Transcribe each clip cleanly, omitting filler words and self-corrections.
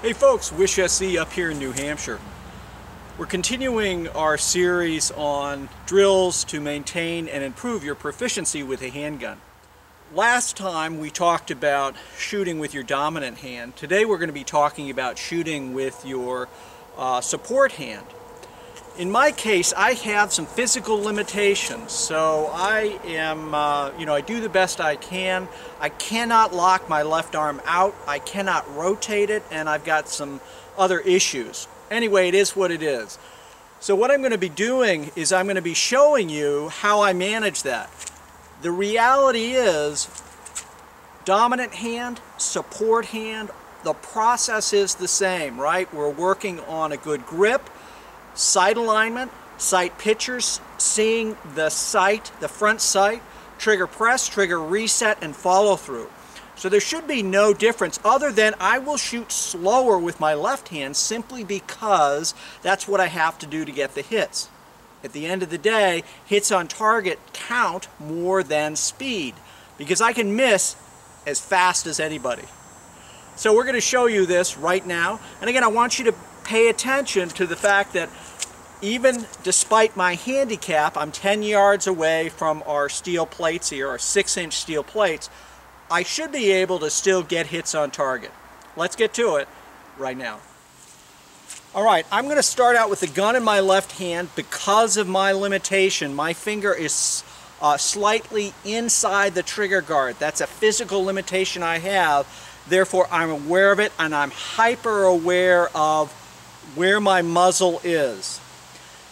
Hey folks, Wish SE up here in New Hampshire. We're continuing our series on drills to maintain and improve your proficiency with a handgun. Last time we talked about shooting with your dominant hand. Today we're going to be talking about shooting with your support hand. In my case, I have some physical limitations, so I am, I do the best I can. I cannot lock my left arm out, I cannot rotate it, and I've got some other issues. Anyway, it is what it is. So what I'm going to be doing is I'm going to be showing you how I manage that. The reality is, dominant hand, support hand, the process is the same, right? We're working on a good grip, sight alignment, sight pictures, seeing the sight, the front sight, trigger press, trigger reset, and follow through. So there should be no difference other than I will shoot slower with my left hand simply because that's what I have to do to get the hits. At the end of the day, hits on target count more than speed because I can miss as fast as anybody. So we're going to show you this right now. And again, I want you to pay attention to the fact that even despite my handicap, I'm 10 yards away from our steel plates here, our 6-inch steel plates, I should be able to still get hits on target. Let's get to it right now. Alright, I'm going to start out with the gun in my left hand because of my limitation. My finger is slightly inside the trigger guard. That's a physical limitation I have. Therefore, I'm aware of it and I'm hyper aware of where my muzzle is.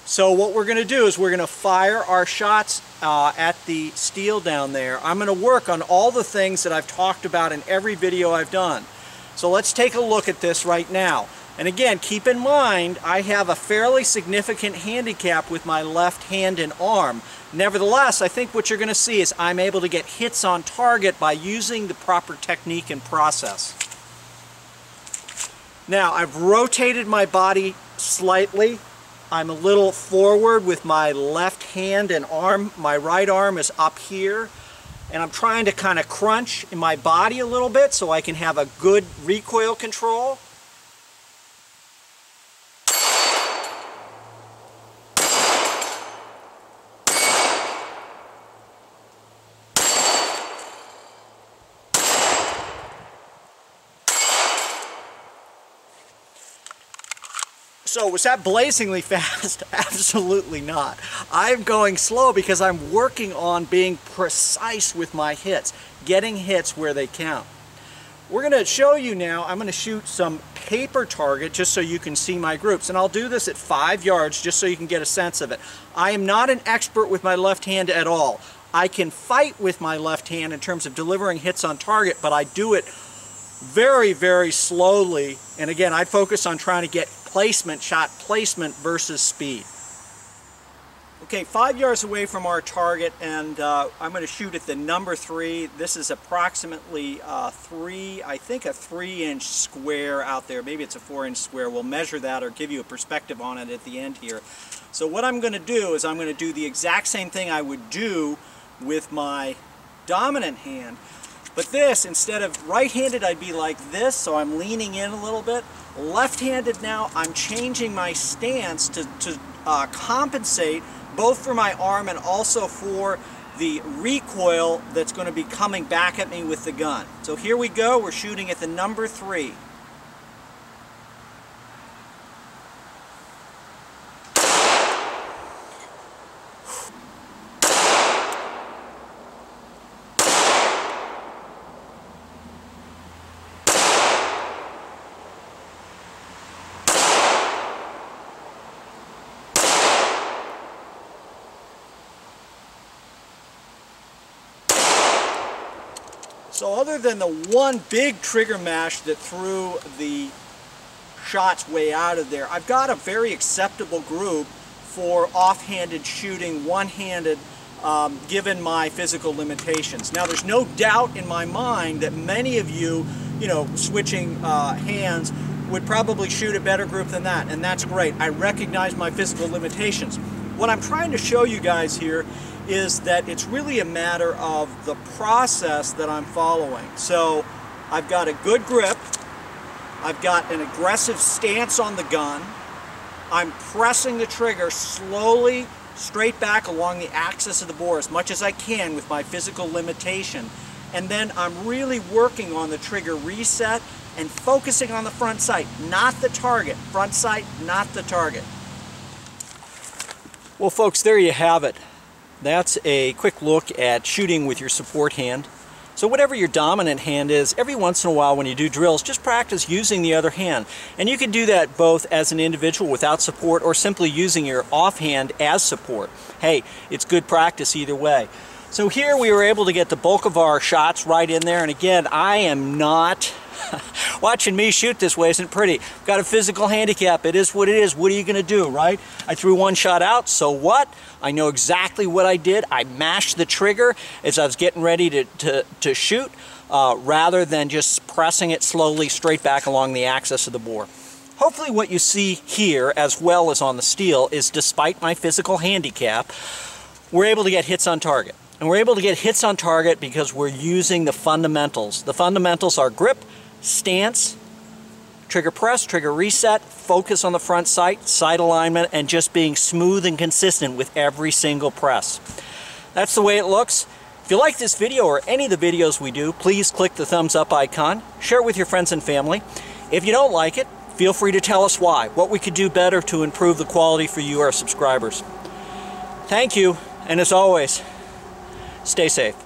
So what we're going to do is we're going to fire our shots at the steel down there. I'm going to work on all the things that I've talked about in every video I've done. So let's take a look at this right now. And again, keep in mind, I have a fairly significant handicap with my left hand and arm. Nevertheless, I think what you're going to see is I'm able to get hits on target by using the proper technique and process. Now, I've rotated my body slightly. I'm a little forward with my left hand and arm. My right arm is up here. And I'm trying to kind of crunch in my body a little bit so I can have a good recoil control. So was that blazingly fast? Absolutely not. I'm going slow because I'm working on being precise with my hits, getting hits where they count. We're going to show you now, I'm going to shoot some paper target just so you can see my groups. And I'll do this at 5 yards just so you can get a sense of it. I am not an expert with my left hand at all. I can fight with my left hand in terms of delivering hits on target, but I do it very, very slowly. And again, I focus on trying to get placement, shot placement versus speed. Okay, 5 yards away from our target, and I'm going to shoot at the number 3. This is approximately I think a 3-inch square out there. Maybe it's a 4-inch square. We'll measure that or give you a perspective on it at the end here. So what I'm going to do is I'm going to do the exact same thing I would do with my dominant hand. But this, instead of right-handed, I'd be like this, so I'm leaning in a little bit. Left-handed now, I'm changing my stance to compensate both for my arm and also for the recoil that's going to be coming back at me with the gun. So here we go, we're shooting at the number 3. So other than the one big trigger mash that threw the shots way out of there, I've got a very acceptable group for offhanded shooting, one-handed, given my physical limitations. Now there's no doubt in my mind that many of you, switching hands would probably shoot a better group than that, and that's great. I recognize my physical limitations. What I'm trying to show you guys here is that it's really a matter of the process that I'm following. So I've got a good grip. I've got an aggressive stance on the gun. I'm pressing the trigger slowly straight back along the axis of the bore as much as I can with my physical limitation. And then I'm really working on the trigger reset and focusing on the front sight, not the target. Front sight, not the target. Well, folks, there you have it. That's a quick look at shooting with your support hand. So whatever your dominant hand is, every once in a while when you do drills, just practice using the other hand. And you can do that both as an individual without support or simply using your offhand as support. Hey, it's good practice either way. So here we were able to get the bulk of our shots right in there. And again, I am not... Watching me shoot this way isn't pretty. Got a physical handicap. It is what it is. What are you going to do, right? I threw one shot out, so what? I know exactly what I did. I mashed the trigger as I was getting ready to shoot, rather than just pressing it slowly straight back along the axis of the bore. Hopefully what you see here, as well as on the steel, is despite my physical handicap, we're able to get hits on target. And we're able to get hits on target because we're using the fundamentals. The fundamentals are grip, stance, trigger press, trigger reset, focus on the front sight, sight alignment, and just being smooth and consistent with every single press. That's the way it looks. If you like this video or any of the videos we do, please click the thumbs up icon, share it with your friends and family. If you don't like it, feel free to tell us why, what we could do better to improve the quality for you, our subscribers. Thank you, and as always, stay safe.